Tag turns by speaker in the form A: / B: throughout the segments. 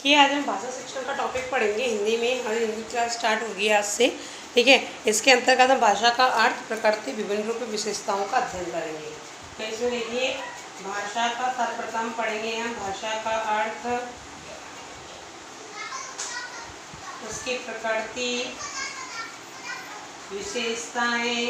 A: देखिए आज हम भाषा शिक्षण का टॉपिक पढ़ेंगे हिंदी में। हमारी हिंदी क्लास स्टार्ट होगी आज से, ठीक है। इसके अंतर्गत हम भाषा का अर्थ, प्रकृति, विभिन्न रूप विशेषताओं का अध्ययन करेंगे। तो इसमें देखिए भाषा का सर्वप्रथम पढ़ेंगे हम भाषा का अर्थ, उसकी प्रकृति, विशेषताएं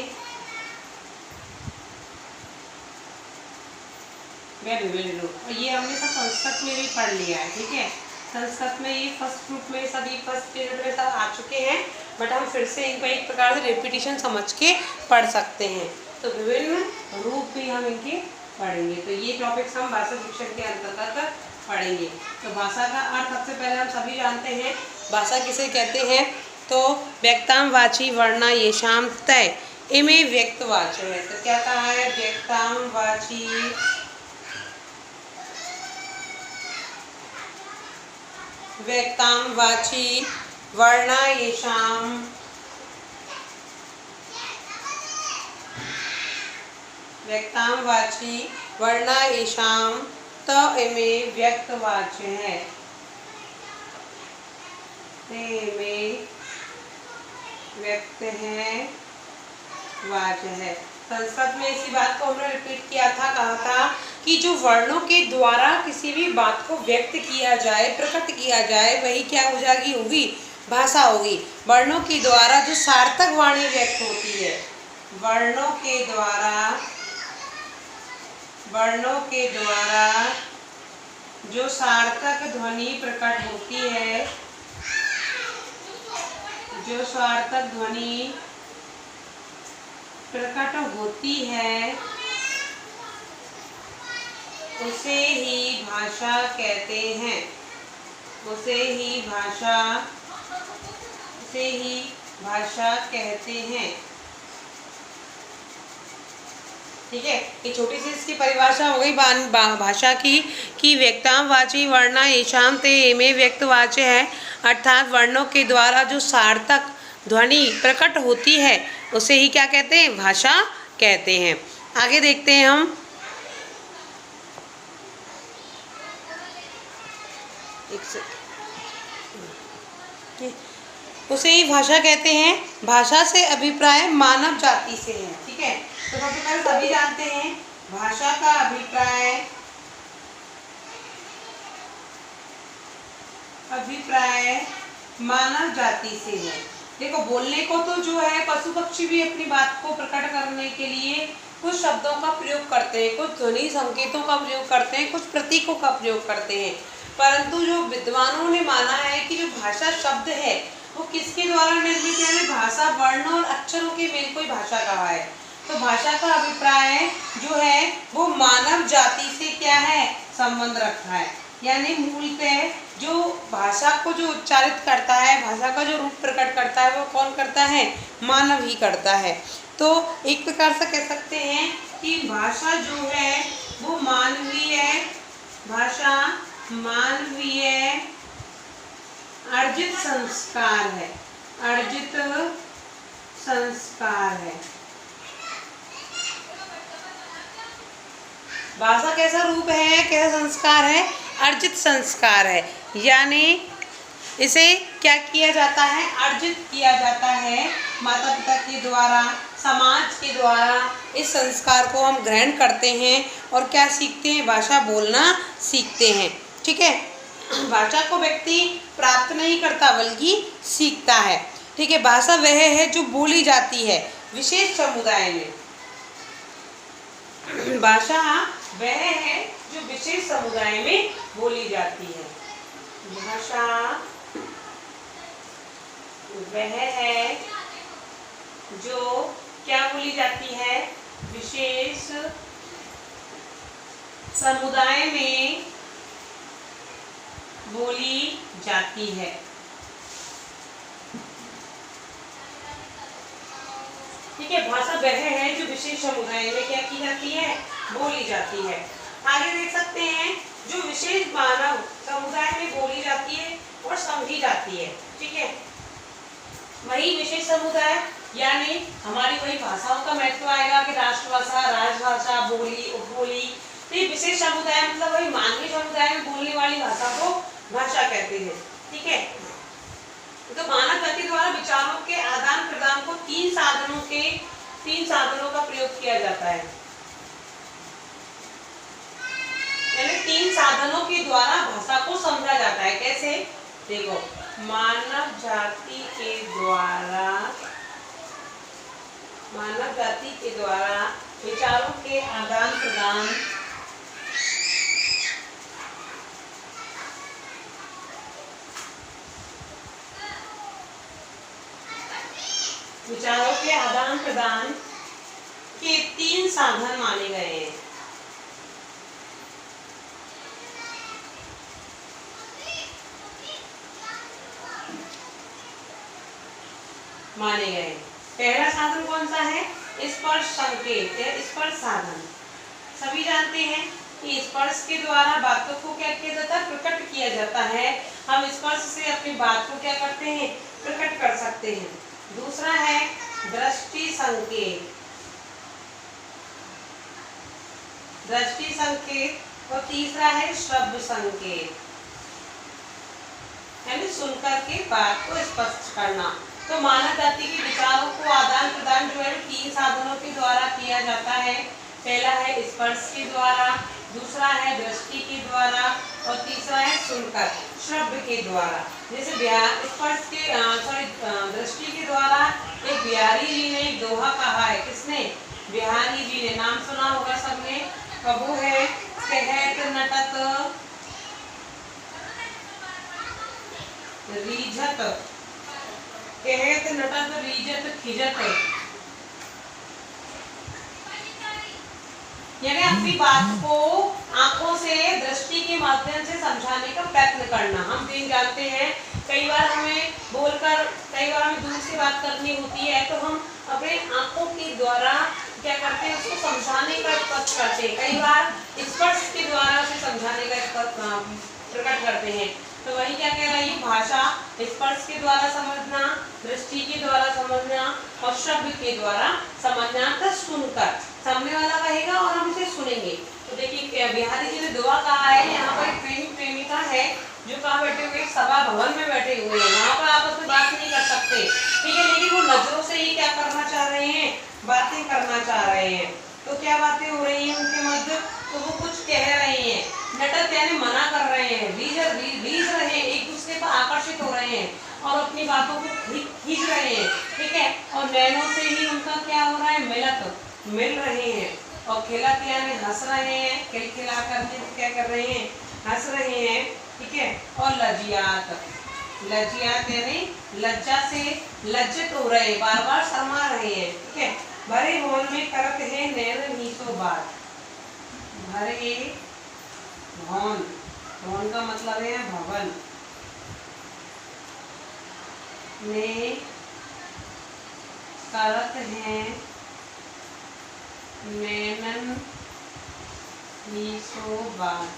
A: व विभिन्न रूप। और ये हमने सब संस्कृत में भी पढ़ लिया है, ठीक है। संस्कृत में ये फर्स्ट ग्रुप में सभी फर्स्ट पीरियड में सब आ चुके हैं, बट हम फिर से इनको एक प्रकार से रिपीटिशन समझ के पढ़ सकते हैं। तो विभिन्न रूप भी हम इनके पढ़ेंगे। तो ये टॉपिक्स हम भाषा शिक्षण के अंतर्गत पढ़ेंगे। तो भाषा का अर्थ सबसे पहले हम सभी जानते हैं। भाषा किसे कहते हैं? तो व्यक्ताम वाची वर्णा येषाम तय इमे व्यक्तवाच्य है। तो क्या कहा है? व्यक्ताम वाची व्यक्ताम वाची वर्णा येषाम व्यक्ताम वाची वर्णा येषाम त इमे व्यक्तवाच्य है। में व्यक्त है, वाच्य है। संस्कृत में इसी बात को हमने रिपीट किया था, कहा था कि जो वर्णों के द्वारा किसी भी बात को व्यक्त किया जाए, प्रकट किया जाए, वही क्या हो जाएगी? होगी भाषा होगी। वर्णों के द्वारा जो सार्थक वाणी व्यक्त होती है, वर्णों के द्वारा जो सार्थक ध्वनि प्रकट होती है, जो सार्थक ध्वनि प्रकट होती है, उसे ही भाषा कहते हैं। उसे ही भाषा कहते हैं, ठीक है। ये छोटी सी इसकी परिभाषा हो गई भाषा की कि व्यक्ताम वाची वर्णा येषाम ते इमे व्यक्तवाच्य है, अर्थात वर्णों के द्वारा जो सार्थक ध्वनि प्रकट होती है उसे ही क्या कहते हैं? भाषा कहते हैं। आगे देखते हैं हम। उसे ही भाषा कहते हैं। भाषा से अभिप्राय मानव जाति से है, ठीक है। तो सबसे पहले सभी जानते हैं भाषा का अभिप्राय मानव जाति से है। देखो, बोलने को तो जो है पशु पक्षी भी अपनी बात को प्रकट करने के लिए कुछ शब्दों का प्रयोग करते हैं, कुछ ध्वनि संकेतों का प्रयोग करते हैं, कुछ प्रतीकों का प्रयोग करते हैं। परंतु जो विद्वानों ने माना है कि जो भाषा शब्द है वो किसके द्वारा निर्मित है? भाषा वर्ण और अक्षरों के मेल को ही भाषा कहा है। तो भाषा का अभिप्राय जो है वो मानव जाति से क्या है? संबंध रखता है। यानी मूलतः जो भाषा को जो उच्चारित करता है, भाषा का जो रूप प्रकट करता है, वो कौन करता है? मानव ही करता है। तो एक प्रकार से कह सकते हैं कि भाषा जो है वो मानवीय, भाषा मानवीय अर्जित संस्कार है, अर्जित संस्कार है। भाषा कैसा रूप है, कैसा संस्कार है? अर्जित संस्कार है। यानी इसे क्या किया जाता है? अर्जित किया जाता है माता पिता के द्वारा, समाज के द्वारा। इस संस्कार को हम ग्रहण करते हैं और क्या सीखते हैं? भाषा बोलना सीखते हैं, ठीक है। भाषा को व्यक्ति प्राप्त नहीं करता बल्कि सीखता है, ठीक है। भाषा वह है जो बोली जाती है विशेष समुदाय में। भाषा वह है जो विशेष समुदाय में बोली जाती है। भाषा वह है जो क्या बोली जाती है? विशेष समुदाय में बोली जाती है। ठीक है, भाषा वह है जो विशेष समुदाय में क्या की जाती है? बोली जाती है। आगे देख सकते हैं जो विशेष मानव समुदाय में बोली जाती है और समझी जाती है, ठीक है। वही विशेष समुदाय यानी हमारी वही भाषाओं का महत्व आएगा कि राष्ट्रभाषा, राजभाषा, बोली, उपबोली। तो ये विशेष समुदाय मतलब वही मानवीय समुदाय में बोलने वाली भाषा को भाषा कहते हैं। ठीक है, तो मानव जाति द्वारा विचारों के आदान प्रदान को तीन साधनों का प्रयोग किया जाता है। यानी तीन साधनों के द्वारा भाषा को समझा जाता है। कैसे? देखो, मानव जाति के द्वारा विचारों के आदान प्रदान के तीन साधन माने गए हैं। पहला साधन कौन सा है? स्पर्श संकेत या स्पर्श साधन। सभी जानते हैं कि स्पर्श के द्वारा बातों को क्या किया जाता है? प्रकट किया जाता है। हम स्पर्श से अपनी बात को क्या करते हैं? प्रकट कर सकते हैं। दूसरा है दृष्टि संकेत और तीसरा है श्रव्य संकेत, यानी सुनकर के बात को स्पष्ट करना। तो मानव जाति के विचारों को आदान प्रदान जो है तीन साधनों के द्वारा किया जाता है। पहला है स्पर्श के द्वारा, दूसरा है दृष्टि के द्वारा और तीसरा है सुनकर श्रव्य के द्वारा। जैसे दृष्टि के द्वारा एक बिहारी जी ने एक दोहा कहा है। किसने? बिहारी जी ने। नाम सुना होगा सबने। कबू है कहत नटत रीझत, कहत नटत रीझत खिजत, यानी अपनी बात को आंखों से दृष्टि के माध्यम से समझाने का प्रयत्न करना। हम दिन जानते हैं कई बार हमें दूर से बात करनी होती है तो हम अपने आंखों के द्वारा क्या करते हैं? उसको समझाने का प्रयत्न करते हैं। कई बार स्पर्श के द्वारा उसे समझाने का प्रकट करते हैं। तो वही क्या कह रही है? भाषा स्पर्श के द्वारा समझना, दृष्टि के द्वारा समझना और शब्द के द्वारा समझना। तो सुनकर सामने वाला कहेगा और हम इसे सुनेंगे। तो देखिए बिहारी जी ने दुआ कहा है। यहाँ पर एक प्रेमी प्रेमिका है जो कहाँ बैठे हुए? सभा भवन में बैठे हुए हैं। वहाँ पर आपस में बात नहीं कर सकते, ठीक है, लेकिन वो नजरों से ही क्या करना चाह रहे हैं? बातें करना चाह रहे हैं। तो क्या बातें हो रही हैं उनके मध्य? तो वो कुछ कह रहे हैं। नटत यानी मना कर रहे हैं, रीझ रहे हैं, एक दूसरे पर आकर्षित हो रहे हैं और अपनी बातों को खींच रहे हैं। ठीक है, और नैनों से ही उनका क्या हो रहा है? मिल रहे हैं। और खिलत यानी हंस रहे हैं, खिलखिला करके क्या कर रहे हैं? हंस रहे हैं। ठीक है, और लज्जियात यानी लज्जा से लज्जित हो रहे हैं, बार बार शर्मा रहे हैं। ठीक है, भरे मौन में करत है नैन नीसो बात। भरे भवन का मतलब है भवन में करत है नैनन नीसो बात।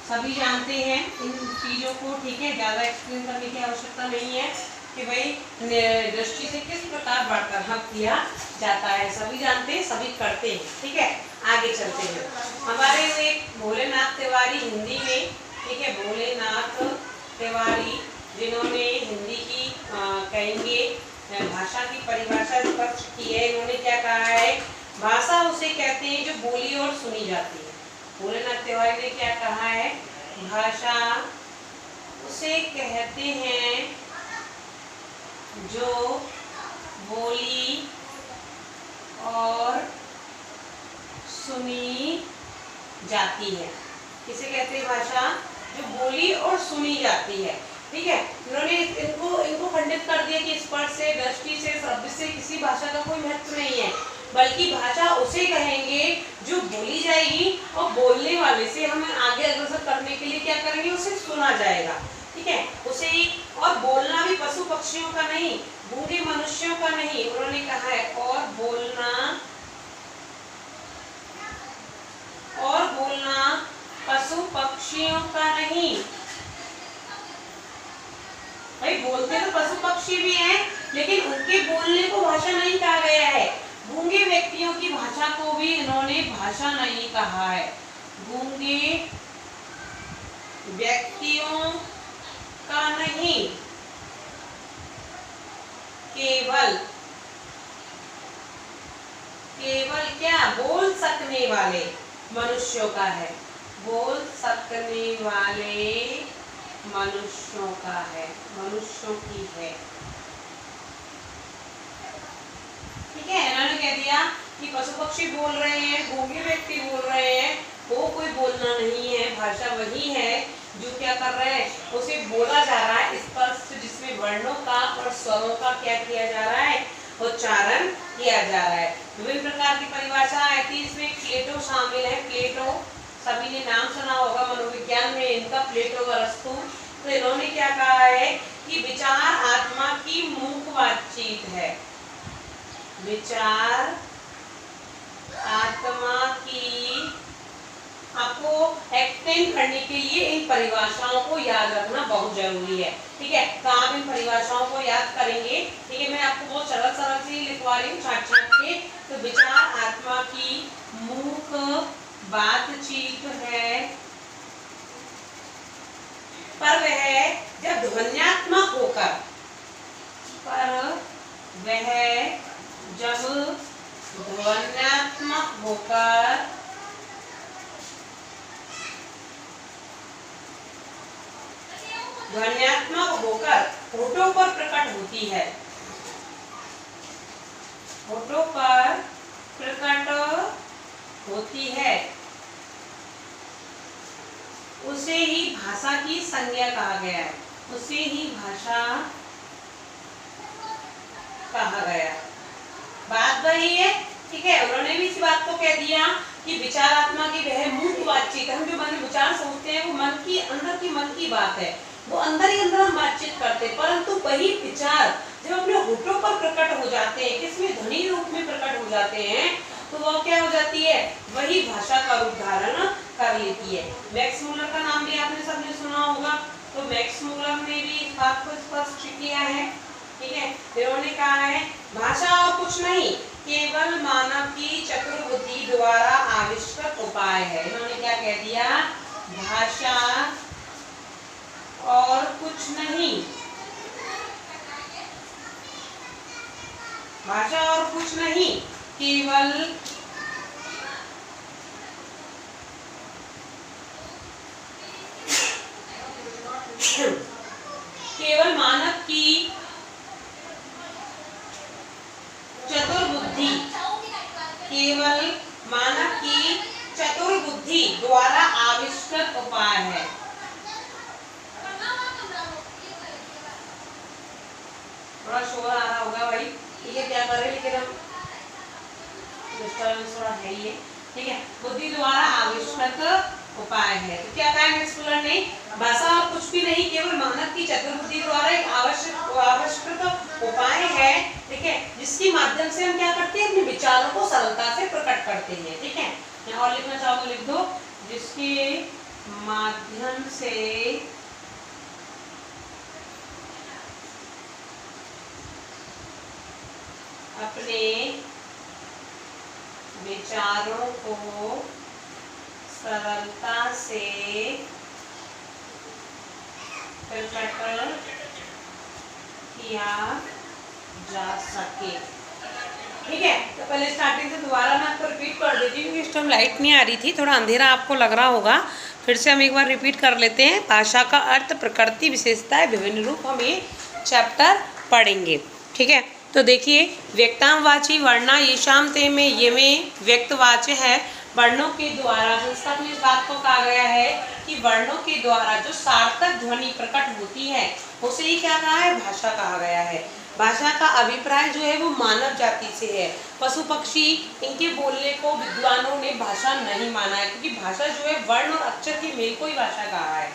A: सभी जानते हैं इन चीज़ों को। ठीक है, ज़्यादा एक्सप्लेन करने की आवश्यकता नहीं है कि भाई दृष्टि से किस प्रकार बर्ताव किया जाता है। सभी जानते हैं, सभी करते हैं। ठीक है, आगे चलते हैं। हमारे एक भोलेनाथ तिवारी हिंदी में, ठीक है, भोलेनाथ तिवारी जिन्होंने हिंदी की कहेंगे भाषा की परिभाषा स्पष्ट की है। इन्होंने क्या कहा है? भाषा उसे कहते हैं जो बोली और सुनी जाती है। भोलेनाथ तिवारी ने क्या कहा है? भाषा उसे कहते हैं जो बोली और सुनी जाती है। किसे कहते हैं? भाषा जो बोली और सुनी जाती है। ठीक है, उन्होंने इनको खंडित कर दिया कि स्पर्श से, दृष्टि से, शब्द से किसी भाषा का कोई महत्व नहीं है, बल्कि भाषा उसे कहेंगे जो बोली जाएगी और बोलने वाले से हमें आगे अग्रसर करने के लिए क्या करेंगे? उसे सुना जाएगा। ठीक है, उसे ही, और बोलना भी पशु पक्षियों का नहीं, गूंगे मनुष्यों का नहीं। उन्होंने कहा है और बोलना पशु पक्षियों का नहीं। भाई बोलते तो पशु पक्षी भी हैं, लेकिन उनके बोलने को भाषा नहीं कहा गया है। गूंगे व्यक्तियों की भाषा को भी इन्होंने भाषा नहीं कहा है। गूंगे व्यक्तियों नहीं, केवल क्या, बोल सकने वाले मनुष्यों का है, बोल सकने वाले मनुष्यों का है, मनुष्यों की है। ठीक है, इन्होंने कह दिया कि पशु पक्षी बोल रहे हैं, गूंगे व्यक्ति बोल रहे हैं, वो कोई बोलना नहीं है, भाषा वही है जो क्या कर रहे हैं, उसे बोला जा रहा है स्पष्ट, जिसमें वर्णों का और स्वरों का क्या किया जा रहा है, उच्चारण किया जा रहा है। विभिन्न प्रकार की परिभाषा आई थी, इसमें प्लेटो शामिल है। प्लेटो सभी ने नाम सुना होगा, मनोविज्ञान में इनका, प्लेटो व अरस्तु। तो इन्होंने क्या कहा है कि विचार आत्मा की मूक बातचीत है, विचार आत्मा की, आपको एक्सप्लेन करने के लिए इन परिभाषाओं को याद रखना बहुत जरूरी है। ठीक है, तो आप इन परिभाषाओं को याद करेंगे। ठीक है, मैं आपको बहुत सरल सरल से लिखवा रही हूँ छाट छाट के। तो विचार आत्मा की मूक बातचीत है, पर वह जब ध्वन्यात्मक होकर, पर वह जब ध्वन्यात्मक होकर होठों पर प्रकट होती है, होठों पर प्रकट होती है, उसे ही भाषा की संज्ञा कहा गया है, उसे ही भाषा कहा गया। बात वही है। ठीक है, उन्होंने भी इस बात को कह दिया कि विचारात्मा की वह मूक बातचीत, हम जो मन में विचार सोचते हैं वो मन की अंदर की मन की बात है, वो अंदर ही अंदर हम बातचीत करते हैं, परंतु वही विचार जब अपने होठों पर प्रकट हो जाते हैं, किसमें, ध्वनि रूप में प्रकट हो जाते हैं, तो वो क्या हो जाती है, वही भाषा का रूप धारण कर लेती है। मैक्स मूलर का नाम भी आपने सबने सुना होगा। तो मैक्स मूलर ने भी इस बात को स्पष्ट किया है। ठीक है, इन्होंने कहा है भाषा और कुछ नहीं, केवल मानव की चतुर बुद्धि द्वारा आविष्कृत उपाय है। इन्होंने क्या कह दिया, भाषा और कुछ नहीं, भाषा और कुछ नहीं, केवल मानव की चतुर बुद्धि, केवल मानव की चतुर बुद्धि द्वारा आविष्कृत उपाय है। थोड़ा शोर आ रहा होगा भाई, ठीक है, क्या कर रहे, लेकिन हम डिस्टर्बेंस थोड़ा है ये। ठीक है, बुद्धि द्वारा आविष्कृत उपाय है। तो क्या कहा मैक्सवेलर ने, भाषा और कुछ भी नहीं, केवल मानव की चतुर बुद्धि द्वारा एक आविष्कृत उपाय है। ठीक है, जिसके माध्यम से हम क्या करते हैं, अपने विचारों को सरलता से प्रकट करते हैं। ठीक है, मैं और लिखना चाहो तो लिख दो, जिसके माध्यम से अपने विचारों को सरलता से प्रकट किया जा सके। ठीक है, तो पहले स्टार्टिंग से दोबारा मैं आपको रिपीट कर देती हूँ, क्योंकि इस टाइम लाइट नहीं आ रही थी, थोड़ा अंधेरा आपको लग रहा होगा। फिर से हम एक बार रिपीट कर लेते हैं। भाषा का अर्थ, प्रकृति, विशेषताएं, विभिन्न रूप, हम ये चैप्टर पढ़ेंगे। ठीक है, तो देखिए, व्यक्तांवाची वर्णा येषां ते में, ये में व्यक्तवाच्य है, वर्णों के द्वारा। संस्कृत में इस बात को कहा गया है कि वर्णों के द्वारा जो सार्थक ध्वनि प्रकट होती है उसे ही क्या कहा है, भाषा कहा गया है। भाषा का अभिप्राय जो है वो मानव जाति से है। पशु पक्षी इनके बोलने को विद्वानों ने भाषा नहीं माना है, क्योंकि भाषा जो है वर्ण और अक्षर के मेल को ही भाषा कहा है।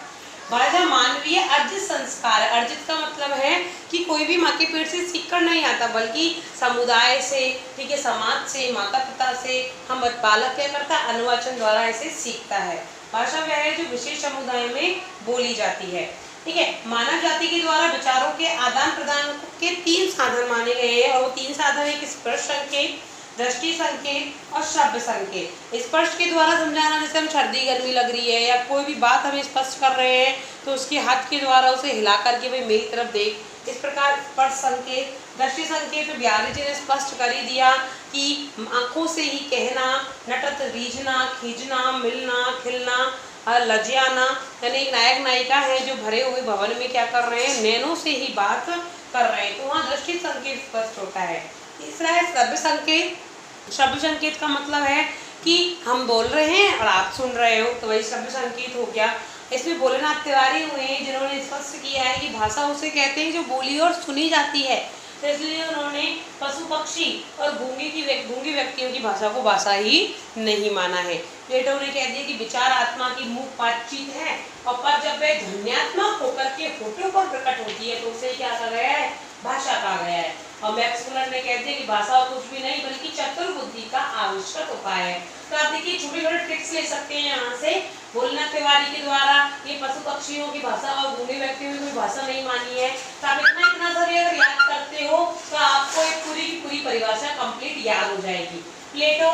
A: भाषा मानवीय अर्जित संस्कार है। अर्जित का मतलब है कि कोई भी माँ के पेट से सीख कर नहीं आता, बल्कि समुदाय से, ठीक है, समाज से, माता पिता से हम बालक क्या करता है, अनुवाचन द्वारा ऐसे सीखता है। भाषा वह है जो विशेष समुदाय में बोली जाती है। ठीक है, मानव जाति के द्वारा विचारों के आदान प्रदान के 3 साधन माने गए हैं, और वो 3 साधन है, स्पर्श संकेत, दृष्टि संकेत और शब्द संकेत। स्पर्श के द्वारा समझाना, जैसे हम सर्दी गर्मी लग रही है या कोई भी बात हम स्पर्श कर रहे हैं तो उसके हाथ के द्वारा उसे हिला करके भाई मेरी तरफ देख, इस प्रकार स्पर्श संकेत। दृष्टि संकेत में बिहारी जी ने स्पष्ट कर ही दिया कि आंखों से ही कहना, नटत रीझना, खींचना, मिलना, खिलना, लज्जाना, यानी एक नायक नायिका है जो भरे हुए भवन में क्या कर रहे हैं, नैनों से ही बात कर रहे हैं, तो वहाँ दृष्टि संकेत स्पष्ट होता है। तीसरा है शब्द संकेत। शब्द संकेत का मतलब है कि हम बोल रहे हैं और आप सुन रहे हो, तो वही शब्द संकेत हो गया। इसमें भोलेनाथ तिवारी हुए हैं जिन्होंने स्पष्ट किया है कि भाषा उसे कहते हैं जो बोली और सुनी जाती है, तो इसलिए उन्होंने पशु पक्षी और गूंगी व्यक्तियों की भाषा को भाषा ही नहीं माना है। प्लेटो ने कह दिया कि विचार आत्मा की मुख बातचीत है, और पर जब वह ध्वन्यात्मक होकर के होठों पर प्रकट होती है तो उसे क्या कहा गया है, भाषा कहा गया है। और मैक्स मुलर ने कह दिया कि भाषा कुछ भी नहीं बल्कि चतुर बुद्धि का आविष्कृत उपाय है। तो आप देखिए छोटे छोटे ट्रिक्स ले सकते हैं यहाँ से। भोलेनाथ तिवारी के द्वारा ये पशु पक्षियों की भाषा और गूंगे व्यक्तियों की कोई भाषा नहीं मानी है, तो आप इतना सा भी अगर याद करते हो तो आपको एक पूरी की पूरी परिभाषा कंप्लीट याद हो जाएगी। प्लेटो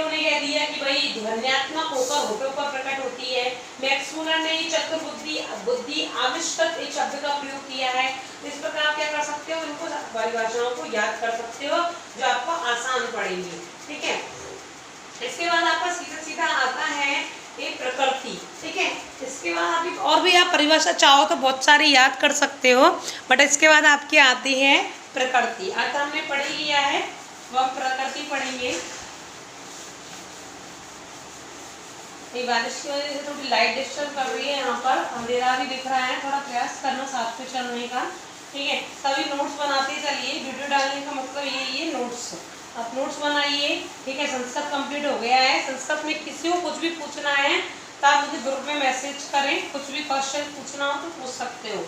A: ने कह दिया कि भाई ध्वन्यात्मक होकर होठों पर प्रकट होती है। मैक्स मुलर ने चतुर बुद्धि आविष्कृत एक शब्द का प्रयोग किया है। इस प्रकार आप क्या कर सकते हो, इनको परिभाषाओं को याद कर सकते हो जो आपको आसान पड़ेंगी। ठीक है, इसके बाद आपका सीधा सीधा आता है एक प्रकृति। ठीक है, इसके बाद आप और भी आप परिभाषा चाहो तो बहुत सारी याद कर सकते हो, बट इसके बाद आपकी आती है प्रकृति। आज हमने पढ़ लिया है, वह प्रकृति पढ़ेंगे। बारिश की वजह से थोड़ी लाइट डिस्टर्ब कर रही है, यहाँ पर अंधेरा भी दिख रहा है, थोड़ा प्रयास करना साथ में चलने का। ठीक है, सभी नोट्स बनाते चलिए, वीडियो डालने का मतलब यही है नोट्स, आप नोट्स बनाइए। ठीक है, संस्कृत कंप्लीट हो गया है। संस्कृत में किसी को कुछ भी पूछना है तो आप मुझे ग्रुप में मैसेज करें, कुछ भी क्वेश्चन पूछना हो तो पूछ सकते हो।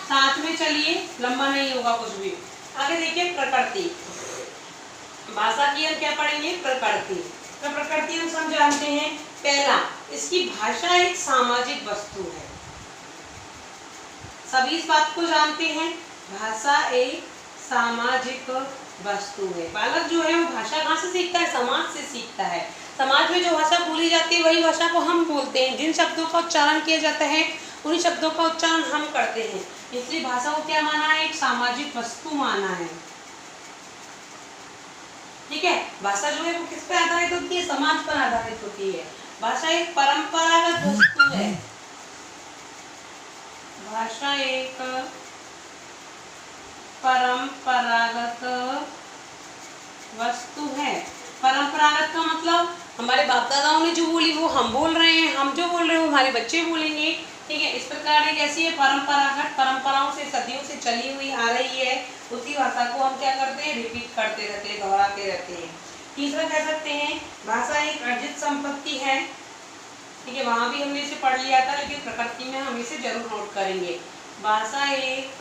A: साथ में चलिए, लंबा नहीं होगा कुछ भी। आगे देखिए प्रकृति, भाषा की हम क्या पढ़ेंगे, प्रकृति। तो प्रकृति हम सब जानते हैं, पहला इसकी भाषा एक सामाजिक वस्तु है, सभी इस बात को जानते हैं, भाषा एक सामाजिक वस्तु है। बालक जो है वो भाषा कहाँ से सीखता है, समाज से सीखता है। समाज में जो भाषा बोली जाती है वही भाषा को हम बोलते हैं, जिन शब्दों का उच्चारण किया जाता है उन्हीं शब्दों का उच्चारण हम करते हैं, इसलिए भाषा को क्या माना है, एक सामाजिक वस्तु माना है। ठीक है, भाषा जो है वो किस पे आधारित होती है, समाज पर आधारित होती है। भाषा एक परंपरागत वस्तु है, भाषा एक परंपरागत वस्तु है। परंपरागत का मतलब हमारे बाप दादाओं ने जो बोली वो हम बोल रहे हैं, हम जो बोल रहे हैं वो हमारे बच्चे बोलेंगे। ठीक है, इस प्रकार एक ऐसी है परंपरागत, परंपराओं से सदियों से चली हुई आ रही है, उसी भाषा को हम क्या करते हैं, रिपीट करते रहते हैं, दोहराते रहते हैं। तीसरा कह सकते हैं भाषा एक अर्जित संपत्ति है। ठीक है, वहां भी हमने इसे पढ़ लिया था, लेकिन प्रकृति में हम इसे जरूर नोट करेंगे। भाषा एक,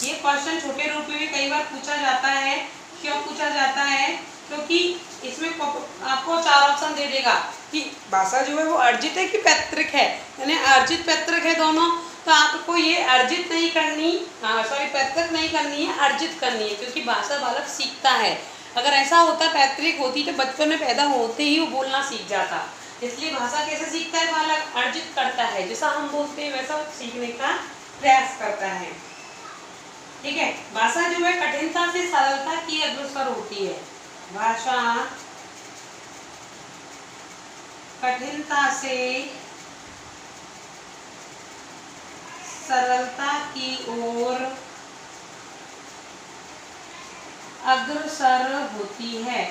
A: ये क्वेश्चन छोटे रूप में भी कई बार पूछा जाता है। क्यों पूछा जाता है, क्योंकि इसमें आपको 4 ऑप्शन दे देगा कि भाषा जो है वो अर्जित है कि पैतृक है, यानी अर्जित पैतृक है दोनों, तो आपको ये अर्जित नहीं करनी, पैतृक नहीं करनी है, अर्जित करनी है, क्योंकि भाषा बालक सीखता है। अगर ऐसा होता पैतृक होती तो बचपन में पैदा होते ही वो बोलना सीख जाता, इसलिए भाषा कैसे सीखता है बालक, अर्जित करता है, जैसा हम बोलते हैं वैसा सीखने का प्रयास करता है। ठीक है, भाषा जो है कठिनता से सरलता की अग्रसर होती है, भाषा कठिनता से सरलता की ओर अग्रसर होती है।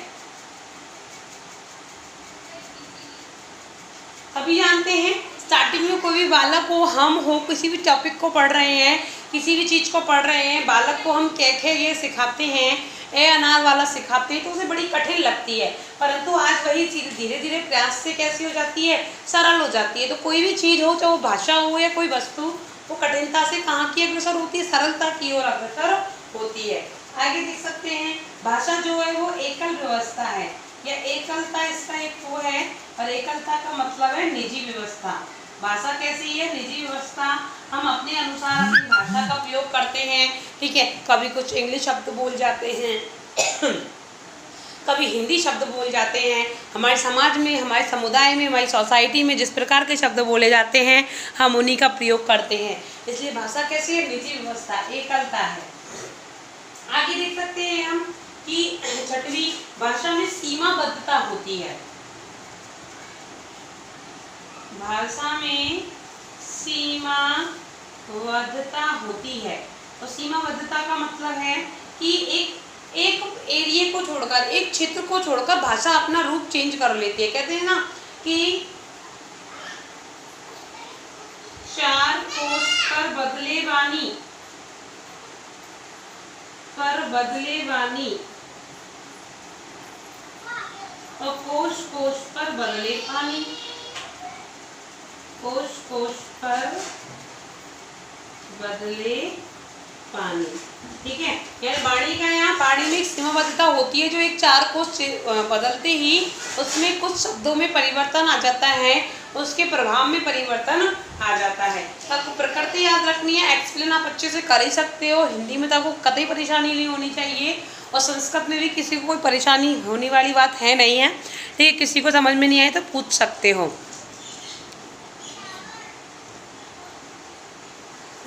A: अभी जानते हैं स्टार्टिंग में कोई भी बालक हो, हम हो, किसी भी टॉपिक को पढ़ रहे हैं, किसी भी चीज़ को पढ़ रहे हैं, बालक को हम खे ये सिखाते हैं, ए अनार वाला सिखाते हैं, तो उसे बड़ी कठिन लगती है, परंतु आज वही चीज़ धीरे धीरे प्रयास से कैसी हो जाती है, सरल हो जाती है। तो कोई भी चीज़ हो, चाहे वो भाषा हो या कोई वस्तु, वो कठिनता से कहाँ की अग्रसर होती है, सरलता की ओर अग्रसर होती है। आगे देख सकते हैं भाषा जो है वो एकल व्यवस्था है, या एकलता इसका एक वो है, और एकलता का मतलब है निजी व्यवस्था। भाषा कैसी है, निजी व्यवस्था, हम अपने अनुसार अपनी भाषा का प्रयोग करते हैं। ठीक है, कभी कुछ इंग्लिश शब्द बोल जाते हैं कभी हिंदी शब्द बोल जाते हैं। हमारे समाज में, हमारे समुदाय में, हमारी सोसाइटी में जिस प्रकार के शब्द बोले जाते हैं हम उन्हीं का प्रयोग करते हैं। इसलिए भाषा कैसी है? निजी व्यवस्था, एकलता है। आगे देख सकते हैं हम कि छठवीं, भाषा में सीमाबद्धता होती है। भाषा में सीमाबद्धता होती है। तो सीमाबद्धता का मतलब है कि एक एरिया को छोड़कर, एक क्षेत्र को छोड़कर भाषा अपना रूप चेंज कर लेती है। कहते हैं ना कि 4 कोस पर बदले वाणी और कोश कोश पर बदले पानी। कोश कोश पर बदले पानी, ठीक है। यार वाणी का, यहाँ वाणी में सीमाबद्धता होती है, जो एक 4 कोश बदलते ही उसमें कुछ शब्दों में परिवर्तन आ जाता है, उसके प्रभाव में परिवर्तन आ जाता है। आपको प्रकृति याद रखनी है। एक्सप्लेन आप अच्छे से कर ही सकते हो। हिंदी में तो आपको कतई परेशानी नहीं होनी चाहिए, और संस्कृत में भी किसी को कोई परेशानी होने वाली बात है नहीं है, ठीक है। किसी को समझ में नहीं आए तो पूछ सकते हो,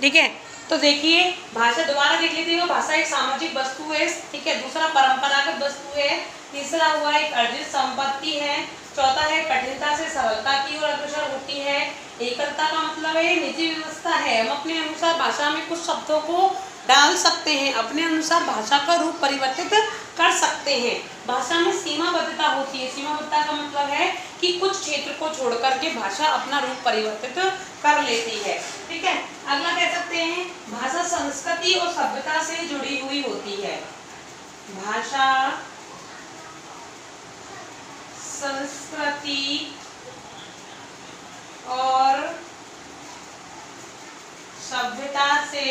A: ठीक है। तो देखिए भाषा दोबारा देख लेते हो। भाषा एक सामाजिक वस्तु है, ठीक है। दूसरा परंपरागत वस्तु है। तीसरा हुआ एक अर्जित संपत्ति है। चौथा है कठिनता से सरलता की ओर अग्रसर होती है। एकलता का मतलब है निजी व्यवस्था है। हम अपने अनुसार भाषा में कुछ शब्दों को डाल सकते हैं, अपने अनुसार भाषा का रूप परिवर्तित कर सकते हैं। भाषा में सीमाबद्धता होती है। सीमाबद्धता का मतलब है कि कुछ क्षेत्र को छोड़कर के भाषा अपना रूप परिवर्तित कर लेती है, ठीक है। अगला कह सकते हैं भाषा संस्कृति और सभ्यता से जुड़ी हुई होती है। भाषा संस्कृति और सभ्यता से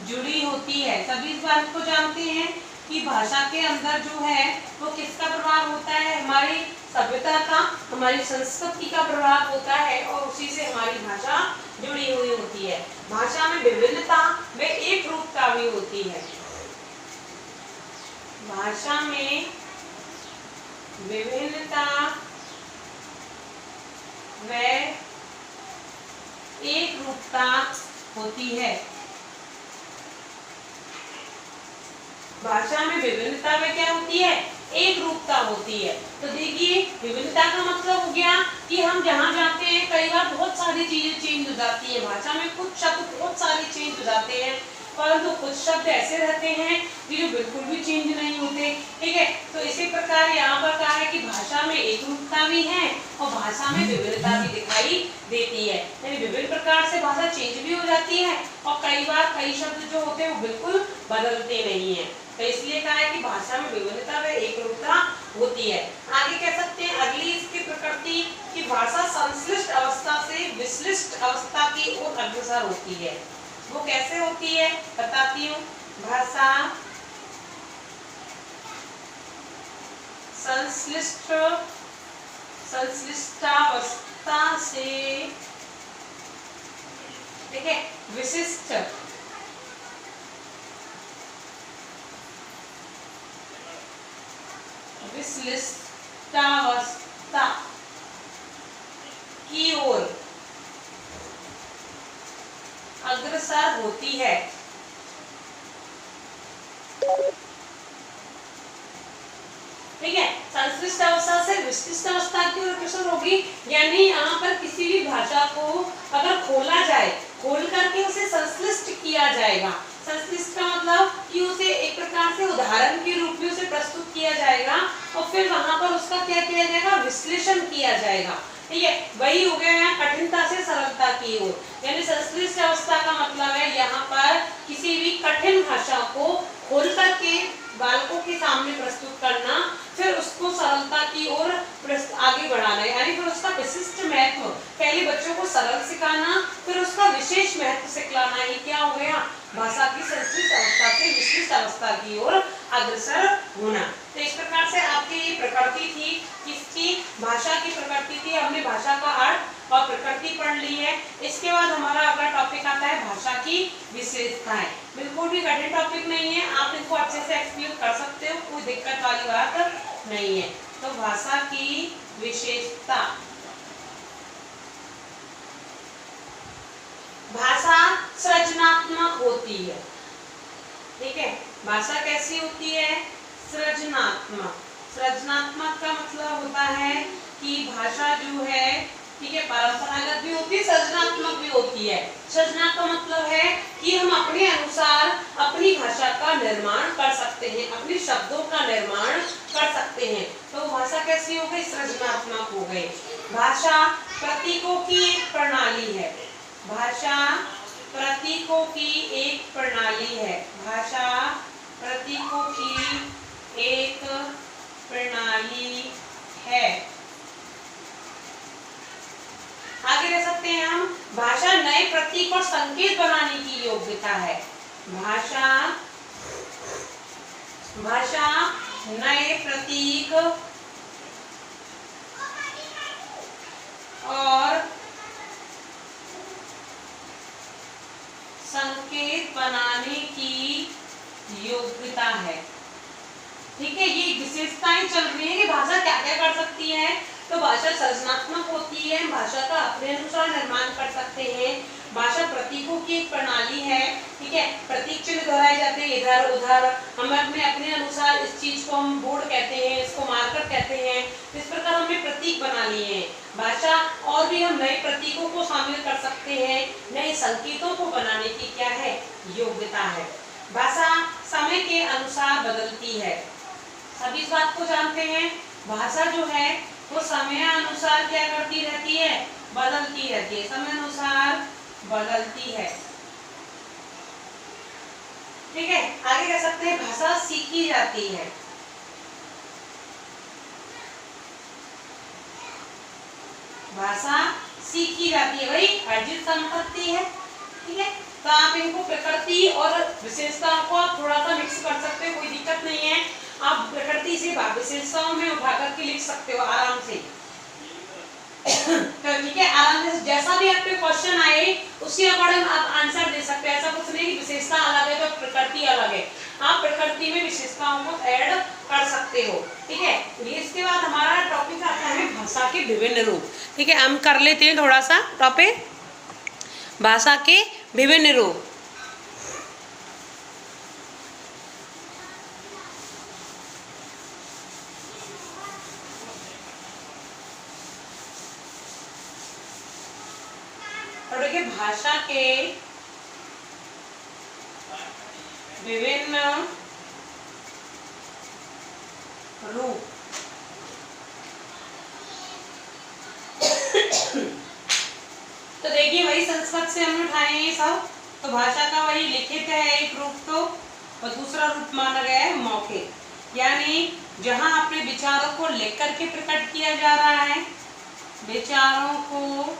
A: जुड़ी होती है। सभी इस बात को जानते हैं कि भाषा के अंदर जो है वो किसका प्रभाव होता है? हमारी सभ्यता का, हमारी संस्कृति का प्रभाव होता है, और उसी से हमारी भाषा जुड़ी हुई होती है। भाषा में विभिन्नता व एक रूपता भी होती है। भाषा में विभिन्नता व एक रूपता होती है। भाषा में विभिन्नता में क्या होती है? एक रूपता होती है। तो देखिए विभिन्नता का मतलब हो गया कि हम जहाँ जाते हैं कई बार बहुत सारी चीजें चेंज हो जाती है। भाषा में कुछ शब्द बहुत सारे चेंज हो जाते हैं, परंतु कुछ शब्द ऐसे रहते हैं कि जो बिल्कुल भी चेंज नहीं होते, ठीक है। तो इसी प्रकार यहाँ पर कहा है कि भाषा में एक रूपता भी है और भाषा में विभिन्नता भी दिखाई देती है। यानी विभिन्न प्रकार से भाषा चेंज भी हो जाती है, और कई बार कई शब्द जो होते हैं वो बिल्कुल बदलते नहीं है। तो इसलिए कहा है कि भाषा में विभिन्नता व एक रूपता होती है। आगे कह सकते हैं अगली इसकी प्रकृति की भाषा संश्लिष्ट अवस्था से विश्लिष्ट अवस्था की ओर अग्रसर होती है। वो कैसे होती है बताती हूँ। भाषा संश्लिष्टावस्था से, ठीक है, विशिष्ट विश्लिष्टावस्था की ओर अग्रसर होती है। ठीक है, संश्लिष्ट अवस्था से विशिष्ट अवस्था की ओर अग्रसर होगी। यानी यहाँ पर किसी भी भाषा को अगर खोला जाए, खोल करके उसे संश्लिष्ट किया जाएगा। संश्लिष्ट का मतलब कि उसे एक प्रकार से उदाहरण के रूप में उसे प्रस्तुत किया जाएगा और फिर वहां पर उसका क्या किया जाएगा? विश्लेषण किया जाएगा। ठीक है, वही हो गया यहाँ कठिनता से सरलता की ओर। यानी संश्लिष्ट अवस्था का मतलब है यहाँ पर किसी भी कठिन भाषा को खोल करके बालकों के सामने प्रस्तुत करना, फिर उसको सरलता की ओर आगे बढ़ाना, यानी फिर उसका विशिष्ट महत्व, पहले बच्चों को सरल सिखाना, फिर उसका विशेष महत्व सिखलाना, ये क्या हो गया? भाषा की संश्लिष्ट अवस्था से विशिष्ट अवस्था की ओर अग्रसर होना। तो इस प्रकार से आपकी ये प्रकृति थी, किसकी? भाषा की प्रकृति थी। हमने भाषा का अर्थ और प्रकृति पढ़ ली है। इसके बाद हमारा अगला टॉपिक आता है भाषा की विशेषताएं। बिल्कुल भी कोई कठिन टॉपिक नहीं है, आप इसको अच्छे से एक्सप्लेन कर सकते हो, कोई दिक्कत वाली बात नहीं है। तो भाषा की विशेषता, भाषा सृजनात्मक होती है। ठीक है, भाषा कैसी होती है? सृजनात्मक। सृजनात्मक का मतलब होता है कि भाषा जो है, ठीक है, परंपरागत भी होती है, सृजनात्मक भी होती है। सृजनात्मक का मतलब है कि हम अपने अनुसार अपनी भाषा का निर्माण कर सकते हैं, अपने शब्दों का निर्माण कर सकते हैं। तो भाषा कैसी हो गई? सृजनात्मक हो गई। भाषा प्रतीकों की एक प्रणाली है। भाषा प्रतीकों की एक प्रणाली है। भाषा प्रतीकों की एक प्रणाली है। आगे रह सकते हैं हम, भाषा नए प्रतीक और संकेत बनाने की योग्यता है। भाषा नए प्रतीक और संकेत बनाने की योग्यता है। ठीक है, ये विशेषताएं चल रही है कि भाषा क्या क्या कर सकती है। तो भाषा सृजनात्मक होती है, भाषा का अपने अनुसार निर्माण कर सकते हैं। भाषा प्रतीकों की एक प्रणाली है। ठीक है, प्रतीक चिन्ह दोहराए जाते हैं इधर उधर, हम अपने अनुसार इस चीज को हम बोर्ड कहते हैं, इसको मार्कर कहते हैं। इस प्रकार हमने प्रतीक बना लिए हैं। भाषा और भी हम नए प्रतीकों को शामिल कर सकते हैं, नए संकेतों को बनाने की क्या है? योग्यता है। भाषा समय के अनुसार बदलती है। सब इस बात को जानते हैं, भाषा जो है वो समय अनुसार क्या करती रहती है? बदलती रहती है, समय अनुसार बदलती है। ठीक है, आगे कह सकते हैं भाषा सीखी जाती है। भाषा सीखी जाती है, वही अर्जित संपत्ति है। ठीक है, तो आप इनको प्रकृति और विशेषताओं को आप थोड़ा सा मिक्स कर सकते हो, कोई दिक्कत नहीं है। आप प्रकृति से विशेषताओं में उठा करके लिख सकते हो आराम से। तो ठीक है, आराम से जैसा भी आपके क्वेश्चन आए उसी अकॉर्डिंग आप आंसर दे सकते हैं। ऐसा कुछ नहीं कि विशेषता अलग है तो प्रकृति अलग है, आप प्रकृति में विशेषताओं को ऐड कर सकते हो। ठीक है, इसके बाद हमारा टॉपिक आता है भाषा के विभिन्न रूप। ठीक है, हम कर लेते हैं थोड़ा सा टॉपिक भाषा के विभिन्न रूप। और देखिए भाषा के विभिन्न रूप। तो देखिए वही संस्कृत से हमने उठाए हैं सब। तो भाषा का वही लिखित है एक रूप, तो और दूसरा रूप माना गया है मौखिक, यानी जहां अपने विचारों को लिख करके प्रकट किया जा रहा है, विचारों को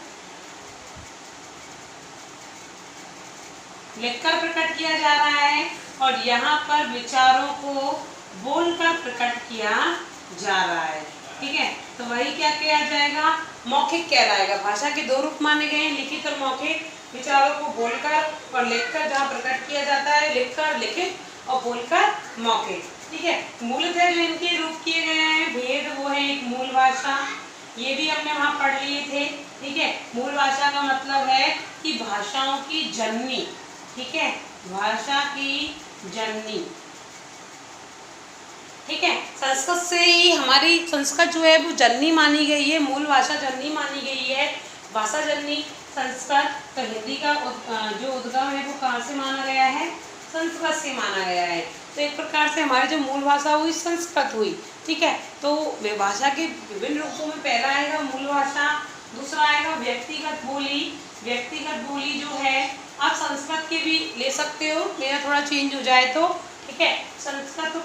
A: लिखकर प्रकट किया जा रहा है, और यहाँ पर विचारों को बोलकर प्रकट किया जा रहा है। ठीक है, तो वही क्या किया जाएगा? मौखिक कहलाएगा। भाषा के दो रूप माने गए हैं, लिखित और मौखिक। विचारों को बोलकर और लिखकर जहाँ प्रकट किया जाता है, लिखकर लिखित और बोलकर मौखिक। ठीक है, मूलतः जो इनके रूप किए गए हैं भेद, वो है एक मूल भाषा, ये भी हमने वहाँ पढ़ लिए थे। ठीक है, मूल भाषा का मतलब है कि भाषाओं की जननी। ठीक है, भाषा की जननी। ठीक है, संस्कृत से ही हमारी संस्कृत जो है वो जननी मानी गई है, मूल भाषा जननी मानी गई है, भाषा जननी संस्कृत। तो हिंदी का जो उद्गम है वो कहाँ से माना गया है? संस्कृत से माना गया है। तो एक प्रकार से हमारी जो मूल भाषा हुई संस्कृत हुई। ठीक है, तो भाषा के विभिन्न रूपों में पहला आएगा मूल भाषा, दूसरा आएगा व्यक्तिगत बोली। व्यक्तिगत बोली जो है आप संस्कृत के भी ले सकते हो, मेरा थोड़ा चेंज हो जाए तो। ठीक है, संस्कृत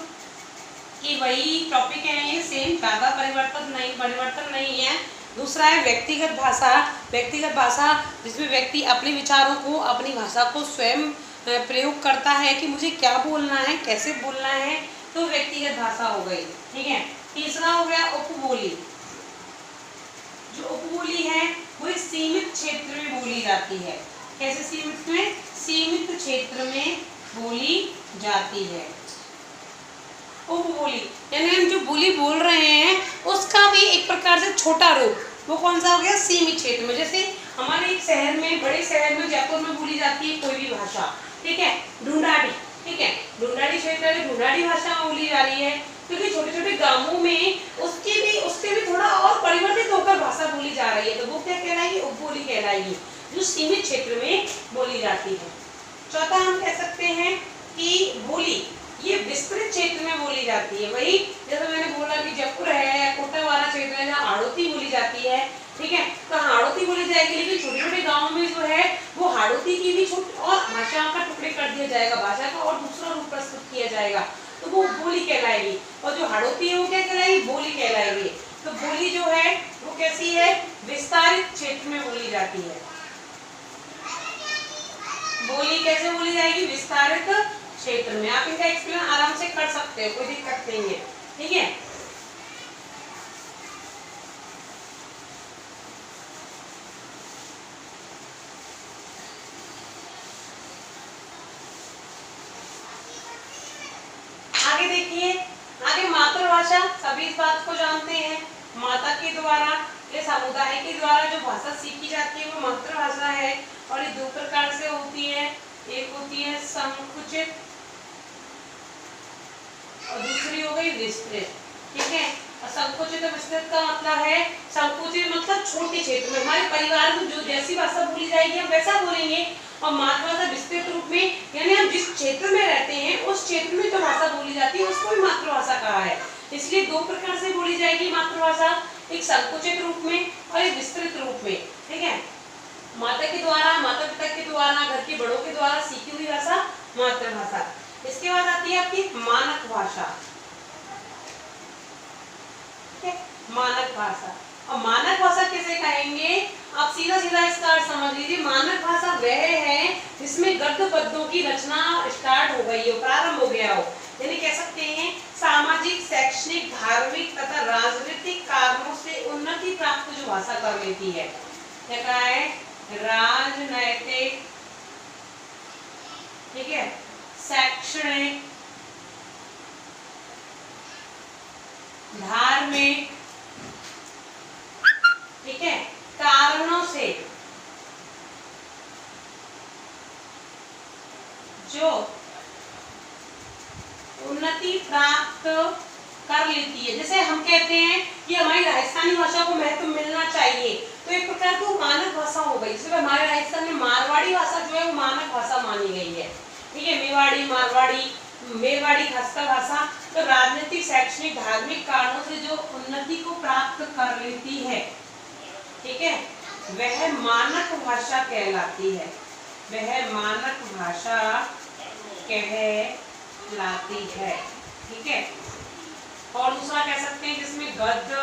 A: की वही टॉपिक है, ये सेम, ज़्यादा परिवर्तन नहीं है। दूसरा है व्यक्तिगत भाषा। व्यक्तिगत भाषा जिसमें व्यक्ति अपने विचारों को, अपनी भाषा को स्वयं प्रयोग करता है कि मुझे क्या बोलना है, कैसे बोलना है, तो व्यक्तिगत भाषा हो गई। ठीक है, तीसरा हो गया उपबोली। जो उपबोली है वो एक सीमित क्षेत्र में बोली जाती है। कैसे सीमित में? सीमित क्षेत्र में बोली जाती है। उपबोली यानी हम जो बोली बोल रहे हैं उसका भी एक प्रकार से छोटा रूप, वो कौन सा हो गया, सीमित क्षेत्र में। जैसे हमारे एक शहर में, बड़े शहर में, जयपुर में बोली जाती है कोई भी भाषा, ठीक है, ढूंढाड़ी, ठीक है, ढूंढाड़ी क्षेत्र में ढूंढाड़ी भाषा बोली जा रही है, क्योंकि छोटे छोटे गांवों में उसके भी थोड़ा और परिवर्तित होकर भाषा बोली जा रही है, तो वो क्या कहलाएगी, उपबोली कहलाएगी, जो सीमित क्षेत्र में बोली जाती है। चौथा हम कह सकते हैं कि बोली ये विस्तृत क्षेत्र में बोली जाती है। वही जैसे मैंने बोला कि जयपुर है या कोटा वाला क्षेत्र है जहाँ हाड़ौती बोली जाती है, ठीक है, तो हाड़ौती बोली जाएगी, लेकिन छोटे छोटे गाँव में जो है वो हाड़ौती की भी छूट और भाषाओं का टुकड़े कर दिया जाएगा, भाषा का और दूसरा रूप प्रस्तुत किया जाएगा, तो वो बोली कहलाएगी। और जो हाड़ौती है वो क्या कहलाएगी, बोली कहलाएगी। तो बोली जो है वो कैसी है, विस्तारित क्षेत्र में बोली जाती है। बोली कैसे बोली जाएगी, विस्तारित क्षेत्र में। आप इनका एक्सप्लेन आराम से कर सकते हो, कोई दिक्कत नहीं है, ठीक है। आगे देखिए, आगे मातृभाषा, सभी इस बात को जानते हैं, माता के द्वारा या समुदाय के द्वारा जो भाषा सीखी जाती है वो मातृभाषा है। और ये दो प्रकार से होती है, एक होती है संकुचित और दूसरी हो गई विस्तृत, ठीक है। और संकुचित और विस्तृत का मतलब है, संकुचित मतलब छोटे क्षेत्र में, हमारे परिवार में जो जैसी भाषा बोली जाएगी हम वैसा बोलेंगे, और मातृभाषा विस्तृत रूप में, यानी हम जिस क्षेत्र में रहते हैं उस क्षेत्र में जो भाषा बोली जाती है उसको भी मातृभाषा कहा है। इसलिए दो प्रकार से बोली जाएगी मातृभाषा, एक संकुचित रूप में और एक विस्तृत रूप में, ठीक है। माता के द्वारा, माता पिता के द्वारा, घर के बड़ों के द्वारा सीखी हुई भाषा मातृभाषा। इसके बाद आती है आपकी मानक भाषा, ठीक है, मानक भाषा। और मानक भाषा किसे कहेंगे, आप सीधा सीधा इसका अर्थ समझ लीजिए, मानक भाषा वह है जिसमें गद्य पद्यों की रचना स्टार्ट हो गई हो, प्रारंभ हो गया हो, यानी कह सकते हैं सामाजिक, शैक्षणिक, धार्मिक तथा राजनीतिक कारणों से उन्नति प्राप्त जो भाषा कर लेती है, क्या कहा है, राजनैतिक, ठीक है, शैक्षणिक, धार्मिक, ठीक है, कारणों से जो उन्नति प्राप्त कर लेती है। जैसे हम कहते हैं कि हमारी राजस्थानी भाषा को महत्व मिलना चाहिए, तो एक प्रकार की मानक भाषा हो गई। जैसे हमारे राजस्थान में मारवाड़ी भाषा जो है वो मानक भाषा मानी गई है, ठीक है, मेवाड़ी, मारवाड़ी, मेवाड़ी खासकर भाषा, तो राजनीतिक, शैक्षणिक, धार्मिक कारणों से जो उन्नति को प्राप्त कर लेती है, ठीक है, वह मानक भाषा कहलाती है, वह मानक भाषा कहलाती है, ठीक है। और दूसरा कह सकते हैं जिसमें गद्य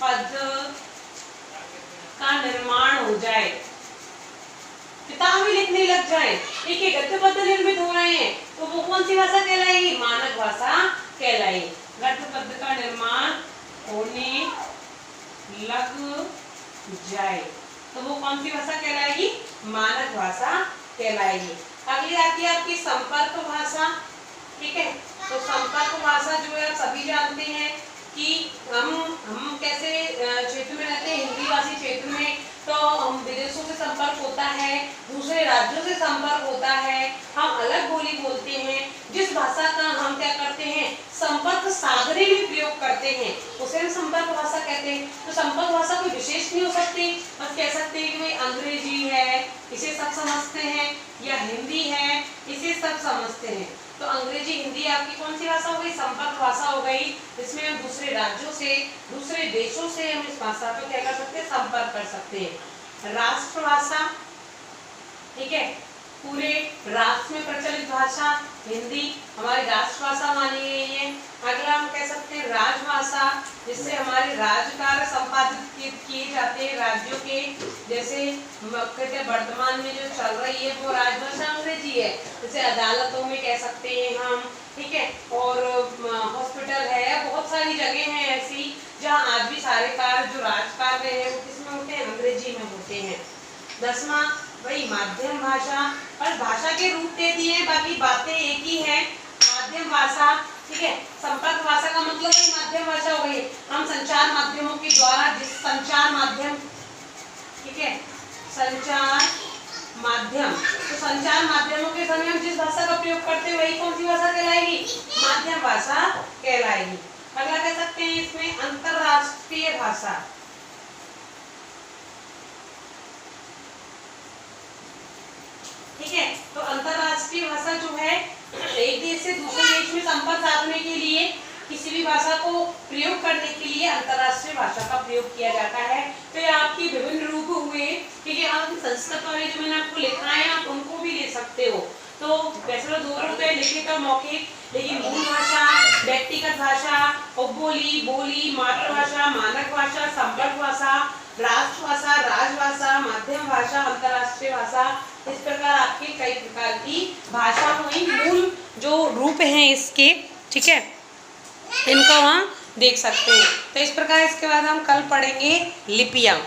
A: पद्य का निर्माण हो जाए, किताब ही लिखने लग जाए, ठीक है, गद्य पद्य निर्मित हो रहे हैं, तो वो कौन सी भाषा कहलाएगी, मानक भाषा कहलाएगी। गद्य पद्य का निर्माण होने लग जाए तो वो कौन सी भाषा कहलाएगी, मानक भाषा कहलाएगी। अगली आती है आपकी संपर्क भाषा, ठीक है। तो संपर्क भाषा जो है आप सभी जानते हैं कि हम कैसे क्षेत्र में रहते हैं, हिंदी भाषी क्षेत्र में, तो हम विदेशों से संपर्क होता है, दूसरे राज्यों से संपर्क होता है, हम अलग बोली बोलते हैं, जिस भाषा का हम क्या करते हैं, संपर्क साधने में प्रयोग करते हैं, उसे हम संपर्क भाषा कहते हैं। तो संपर्क भाषा कोई विशेष नहीं हो सकती, बस कह सकते हैं कि भाई अंग्रेजी है, इसे सब समझते हैं, या हिंदी है, इसे सब समझते हैं। तो अंग्रेजी, हिंदी आपकी कौन सी भाषा हो गई, संपर्क भाषा हो गई, जिसमें हम दूसरे राज्यों से, दूसरे देशों से हम इस भाषा को क्या कर सकते हैं, संपर्क कर सकते हैं। राष्ट्रभाषा, ठीक है, पूरे राष्ट्र में प्रचलित भाषा हिंदी हमारी राष्ट्रभाषा मानी गई है। अगला हम कह सकते हैं राजभाषा, जिससे हमारे राज्य कार्य संपादित किए जाते हैं राज्यों के, जैसे वर्तमान में जो चल रही है वो राजभाषा अंग्रेजी है, जैसे अदालतों में कह सकते हैं हम, ठीक है, और हॉस्पिटल है, बहुत सारी जगह हैं ऐसी जहाँ आज भी सारे कार्य जो राज कार्य है वो किसमें होते हैं, अंग्रेजी में होते हैं। 10वां वही माध्यम भाषा, और भाषा के रूप दे दिए हैं, बाकी बातें एक ही है। माध्यम भाषा, ठीक है। संपर्क भाषा का मतलब वही माध्यम भाषा हो गई। हम संचार माध्यमों के द्वारा जिस संचार माध्यम, ठीक है, संचार माध्यम, तो संचार माध्यमों के समय हम जिस भाषा का प्रयोग करते हैं वही कौन सी भाषा कहलाएगी? माध्यम भाषा कहलाएगी। अगला कह सकते हैं इसमें अंतरराष्ट्रीय भाषा। ठीक है, तो अंतरराष्ट्रीय भाषा जो है एक देश से दूसरे देश में संपर्क साधने के लिए, किसी भी भाषा को प्रयोग करने के लिए अंतरराष्ट्रीय भाषा का प्रयोग किया जाता है। तो ये आपकी विभिन्न रूप हुए। ठीक है, आप संस्कृत वाले जो मैंने आपको लिखा है आप उनको भी ले सकते हो। तो वैसे तो दो रूप है, लिखित और मौखिक, लेकिन मूल भाषा, व्यक्तिगत भाषा, उपबोली, बोली, मातृभाषा, मानक भाषा, संपर्क भाषा, राष्ट्रभाषा, राजभाषा, माध्यम भाषा, अंतरराष्ट्रीय भाषा, इस प्रकार आपके कई प्रकार की भाषा हुई। मूल जो रूप हैं इसके, ठीक है, इनको हम देख सकते हैं। तो इस प्रकार इसके बाद हम कल पढ़ेंगे लिपियां।